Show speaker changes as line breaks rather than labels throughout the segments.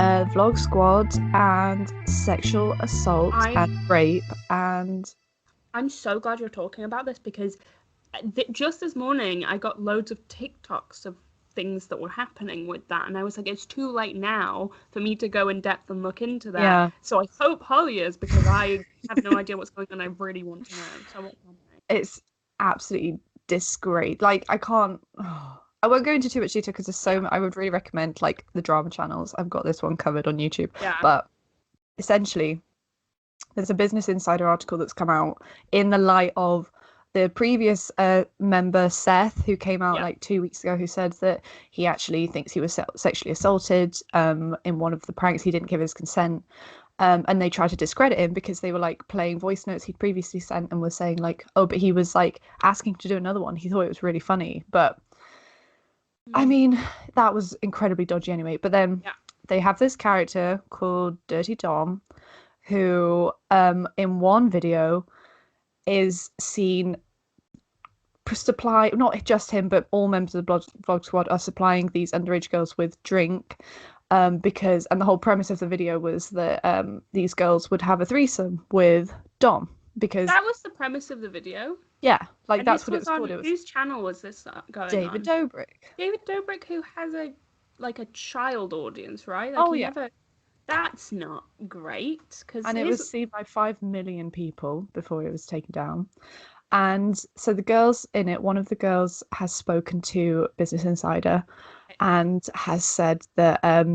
Vlog Squad and sexual assault and rape and...
I'm so glad you're talking about this because just this morning I got loads of TikToks of things that were happening with that, and I was like, it's too late now for me to go in depth and look into that.
Yeah.
So I hope Holly is, because I have no idea what's going on. I really want to know. So what's happening?
It's absolutely disgrace. Like, I can't... I won't go into too much detail because there's so much. I would really recommend like the drama channels. I've got this one covered on YouTube.
Yeah.
But essentially, there's a Business Insider article that's come out in the light of the previous member, Seth, who came out like 2 weeks ago, who said that he actually thinks he was sexually assaulted in one of the pranks. He didn't give his consent. And they tried to discredit him because they were like playing voice notes he'd previously sent and was saying like, oh, but he was like asking to do another one. He thought it was really funny. But I mean, that was incredibly dodgy anyway. But then they have this character called Dirty Dom, who in one video is seen supply, not just him, but all members of the vlog squad are supplying these underage girls with drink. Because, and the whole premise of the video was that these girls would have a threesome with Dom, because
that was the premise of the video.
Yeah, like
and
that's what it was called.
Whose channel was this going
David
on?
Dobrik.
David Dobrik, who has a child audience, right? That's not great.
And it was seen by 5 million people before it was taken down. And so the girls in it, one of the girls has spoken to Business Insider and has said that they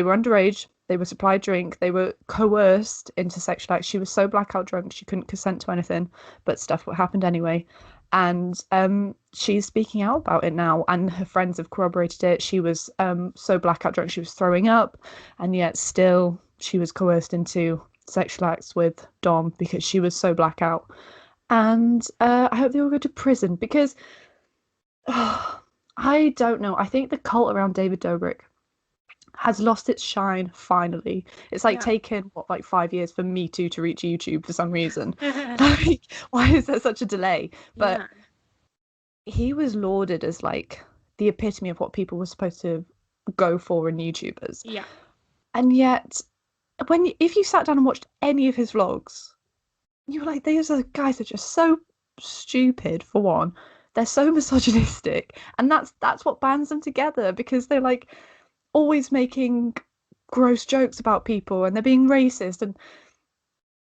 were underage, they were supplied drink, they were coerced into sexual acts. She was so blackout drunk she couldn't consent to anything, but stuff happened anyway. And she's speaking out about it now, and her friends have corroborated it. She was so blackout drunk she was throwing up, and yet still she was coerced into sexual acts with Dom because she was so blackout. And I hope they all go to prison because I don't know. I think the cult around David Dobrik has lost its shine finally. It's like taken 5 years for Me Too to reach YouTube for some reason. Like, why is there such a delay? But he was lauded as like the epitome of what people were supposed to go for in YouTubers.
Yeah.
And yet, if you sat down and watched any of his vlogs, you were like, these are guys are just so stupid. For one, they're so misogynistic, and that's what bands them together, because they're like always making gross jokes about people and they're being racist, and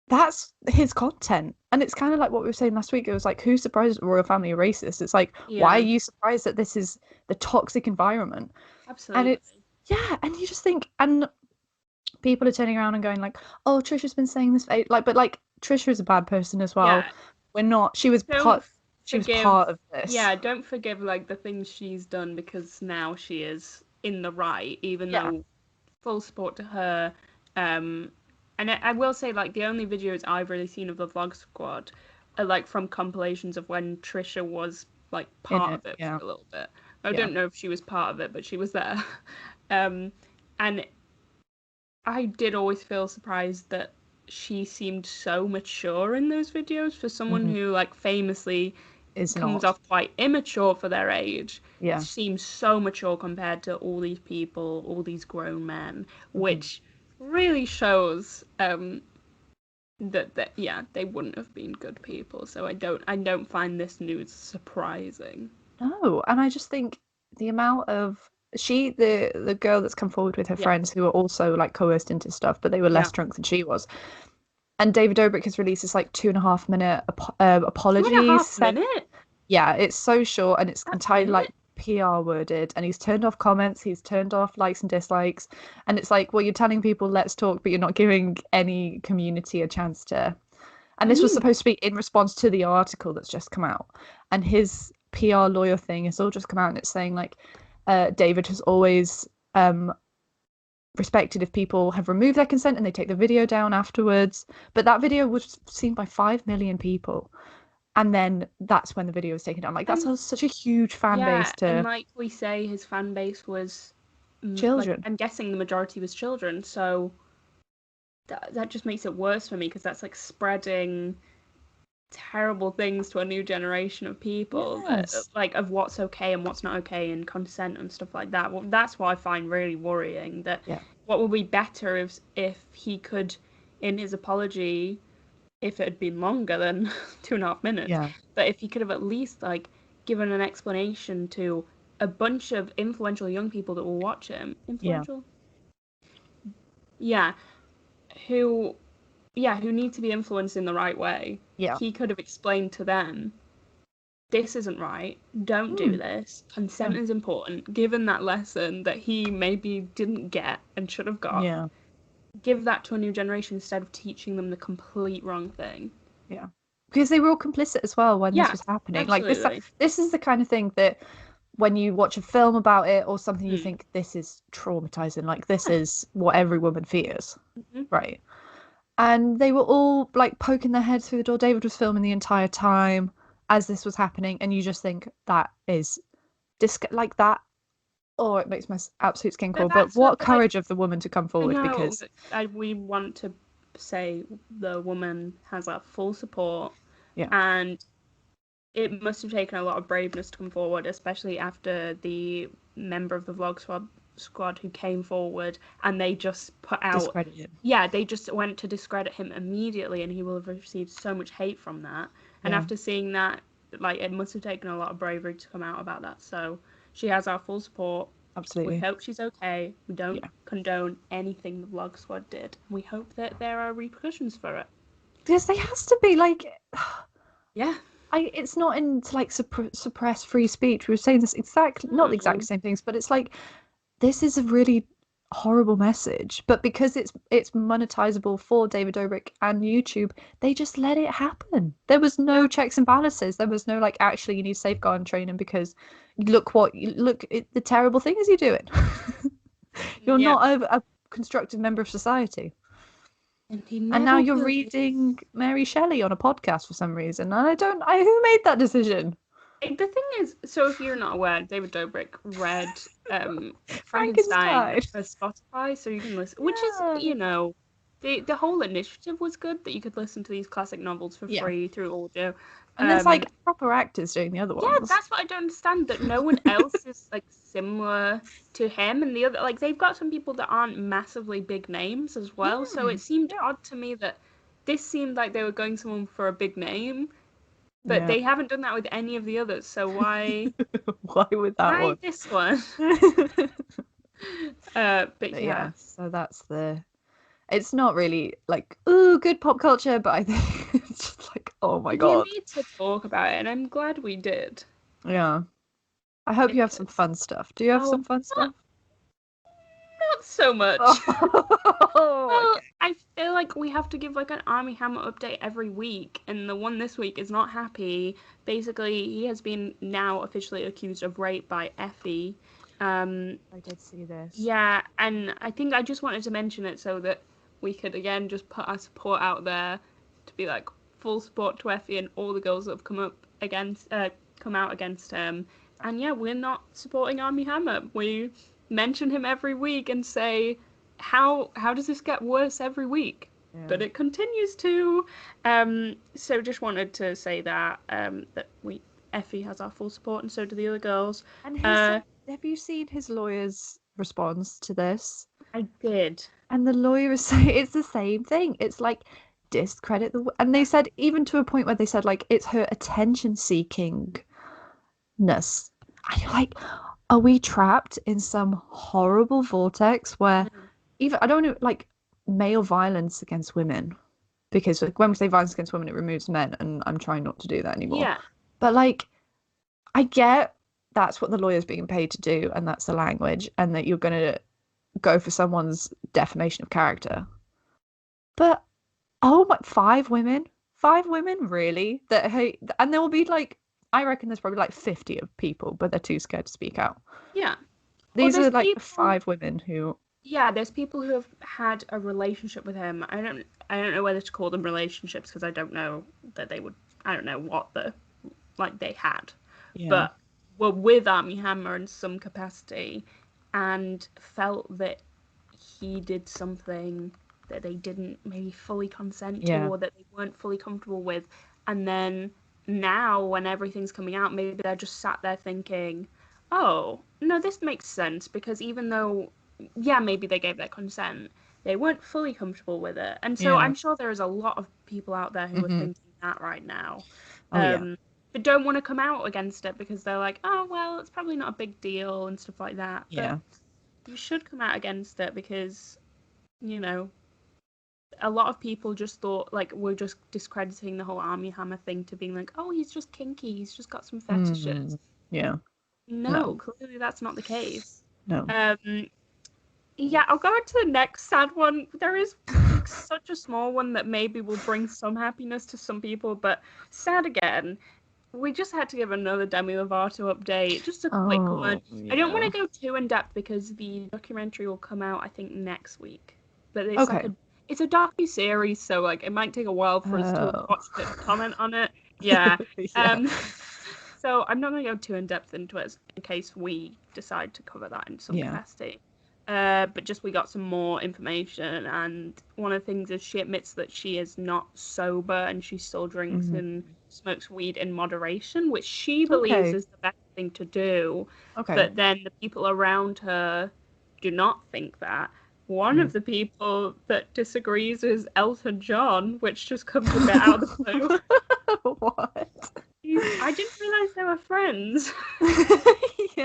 that's his content. And it's kind of like what we were saying last week. It was like, who's surprised that the royal family are racist? It's like, why are you surprised that this is the toxic environment?
Absolutely.
And and you just think, and people are turning around and going like, oh, Trisha's been saying this, like, but like Trisha is a bad person as well. We're not. She was part of this.
Yeah, don't forgive like the things she's done, because now she is in the right, even though full support to her. And I will say, like, the only videos I've really seen of the Vlog Squad are like from compilations of when Trisha was like part of it for a little bit. I don't know if she was part of it, but she was there. And I did always feel surprised that she seemed so mature in those videos for someone who like famously comes off quite immature for their age.
Yeah.
Seems so mature compared to all these people, all these grown men, which really shows that they wouldn't have been good people. So I don't find this news surprising.
No, and I just think the amount of the girl that's come forward with her friends who were also like coerced into stuff, but they were less drunk than she was. And David Dobrik has released this like 2.5 minute apology.
2.5 minutes?
Yeah, it's so short, and it's entirely like PR worded, and he's turned off comments, he's turned off likes and dislikes, and it's like, well, you're telling people let's talk, but you're not giving any community a chance to. And this was supposed to be in response to the article that's just come out, and his PR lawyer thing has all just come out, and it's saying like, David has always respected if people have removed their consent and they take the video down afterwards, but that video was seen by 5 million people, and then that's when the video was taken down. Like, that's such a huge fan base to...
and like we say, his fan base was
children.
Like, I'm guessing the majority was children, so that just makes it worse for me, because that's like spreading terrible things to a new generation of people, that, like, of what's okay and what's not okay, and consent and stuff like that. Well, that's what I find really worrying. That what would be better if he could, in his apology, if it had been longer than 2.5 minutes, but if he could have at least like given an explanation to a bunch of influential young people that will watch him. Influential? Yeah. Who need to be influenced in the right way.
Yeah.
He could have explained to them, this isn't right, don't do this, consent is important, given that lesson that he maybe didn't get and should have got.
Yeah.
Give that to a new generation instead of teaching them the complete wrong thing.
Yeah. Because they were all complicit as well when this was happening.
Absolutely.
Like this is the kind of thing that when you watch a film about it or something, you think this is traumatizing. Like this is what every woman fears, right? And they were all like poking their heads through the door. David was filming the entire time as this was happening, and you just think that is like that. Oh, it makes my absolute skin crawl. But what courage of the woman to come forward, because
we want to say the woman has our full support,
yeah,
and it must have taken a lot of braveness to come forward, especially after the member of the vlog squad who came forward and they just put out
discredit him.
Yeah, they just went to discredit him immediately, and he will have received so much hate from that. And after seeing that, like, it must have taken a lot of bravery to come out about that. So she has our full support.
Absolutely.
We hope she's okay. We don't condone anything the vlog squad did. We hope that there are repercussions for it.
Because there has to be, like...
Yeah.
It's not in to, like, suppress free speech. We were saying this not the exact same things, but it's like, this is a really horrible message. But because it's monetizable for David Dobrik and YouTube, they just let it happen. There was no checks and balances. There was no, like, actually, you need safeguard training because the terrible things you're doing. You're not a constructive member of society. And now you're reading Mary Shelley on a podcast for some reason. And who made that decision?
The thing is, so if you're not aware, David Dobrik read Frankenstein for Spotify, so you can listen, which is, you know, the whole initiative was good, that you could listen to these classic novels for free through audio.
And there's, like, proper actors doing the other ones.
Yeah, that's what I don't understand, that no one else is, like, similar to him, and the other, like, they've got some people that aren't massively big names as well, so it seemed odd to me that this seemed like they were going someone for a big name, but they haven't done that with any of the others, so why...
why with that one?
This one? But yeah.
So that's it's not really like, ooh, good pop culture, but I think it's just like, oh my god.
We need to talk about it, and I'm glad we did.
Yeah. I hope you have some fun stuff. Do you have some fun stuff?
Not so much. Well, okay. I feel like we have to give like an Armie Hammer update every week, and the one this week is not happy. Basically, he has been now officially accused of rape by Effie.
I did see this.
Yeah, and I think I just wanted to mention it so that we could again just put our support out there to be like full support to Effie and all the girls that have come out against him. And yeah, we're not supporting Armie Hammer. We mention him every week and say, how does this get worse every week? Yeah. But it continues to. So just wanted to say that Effie has our full support, and so do the other girls.
And have you seen his lawyer's response to this?
I did.
And the lawyer is saying it's the same thing. It's like, discredit and they said, even to a point where they said, like, it's her attention seekingness. And you're like, are we trapped in some horrible vortex where even, I don't know, like, male violence against women, because like, when we say violence against women, it removes men, and I'm trying not to do that anymore. Yeah. But like, I get that's what the lawyer's being paid to do, and that's the language, and that you're going to go for someone's defamation of character. But, oh my, 5 women, really? And there will be like, I reckon there's probably like 50 of people, but they're too scared to speak out. Yeah. These are like 5 women who...
Yeah, there's people who have had a relationship with him. I don't know whether to call them relationships, because I don't know that they would... I don't know what they had. Yeah. But were with Armie Hammer in some capacity and felt that he did something that they didn't maybe fully consent to, or that they weren't fully comfortable with, and then now when everything's coming out, maybe they're just sat there thinking, oh, no, this makes sense, because even though, yeah, maybe they gave their consent, they weren't fully comfortable with it. And so I'm sure there is a lot of people out there who are thinking that right now. But don't want to come out against it because they're like, oh, well, it's probably not a big deal and stuff like that.
Yeah.
But you should come out against it because, you know, a lot of people just thought, like, we're just discrediting the whole Armie Hammer thing to being like, oh, he's just kinky, he's just got some fetishes.
Yeah.
No, clearly that's not the case.
No.
Yeah, I'll go on to the next sad one. There is such a small one that maybe will bring some happiness to some people, but sad again. We just had to give another Demi Lovato update, just a quick one. Yeah. I don't want to go too in depth because the documentary will come out, I think, next week. But it's like it's a docuseries, so like it might take a while for us to watch it and comment on it. Yeah. So I'm not going to go too in depth into it in case we decide to cover that in some capacity. But just we got some more information, and one of the things is she admits that she is not sober and she still drinks and smokes weed in moderation, which she believes is the best thing to do. But then the people around her do not think that. One of the people that disagrees is Elton John, which just comes a bit out of the blue.
What?
I didn't realise they were friends.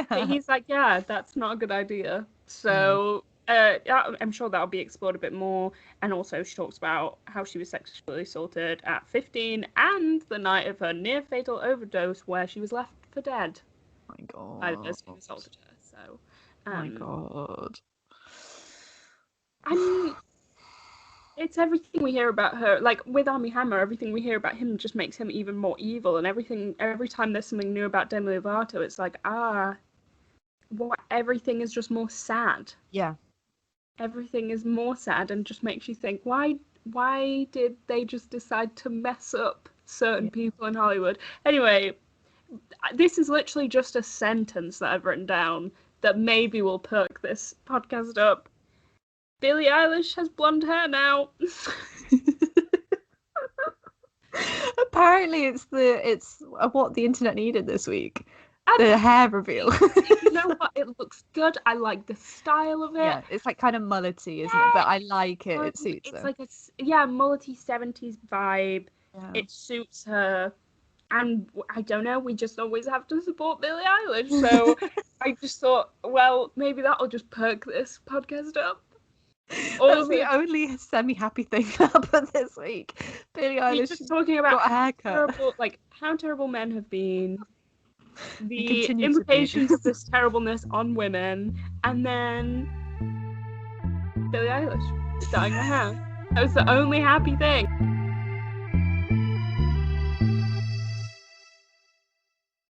But he's like, yeah, that's not a good idea. So I'm sure that'll be explored a bit more. And also she talks about how she was sexually assaulted at 15 and the night of her near fatal overdose where she was left for dead.
Oh my God.
By the person who assaulted her. So,
oh my God.
I mean, it's everything we hear about her. Like with Armie Hammer, everything we hear about him just makes him even more evil. And every time there's something new about Demi Lovato, it's like, everything is just more sad.
Yeah.
Everything is more sad and just makes you think, why did they just decide to mess up certain people in Hollywood? Anyway, this is literally just a sentence that I've written down that maybe will perk this podcast up. Billie Eilish has blonde hair now.
Apparently it's what the internet needed this week. The hair reveal.
You know what? It looks good. I like the style of it.
Yeah, it's like kind of mullety, isn't it? But I like it. It suits her.
It's like a mullety 70s vibe. Yeah. It suits her. And I don't know, we just always have to support Billie Eilish. So I just thought, well, maybe that'll just perk this podcast up.
That's the only semi-happy thing that happened this week. Billie Eilish
just talking about
got a haircut.
How terrible men have been. The implications of this terribleness on women, and then Billie Eilish dyeing her hair. That was the only happy thing.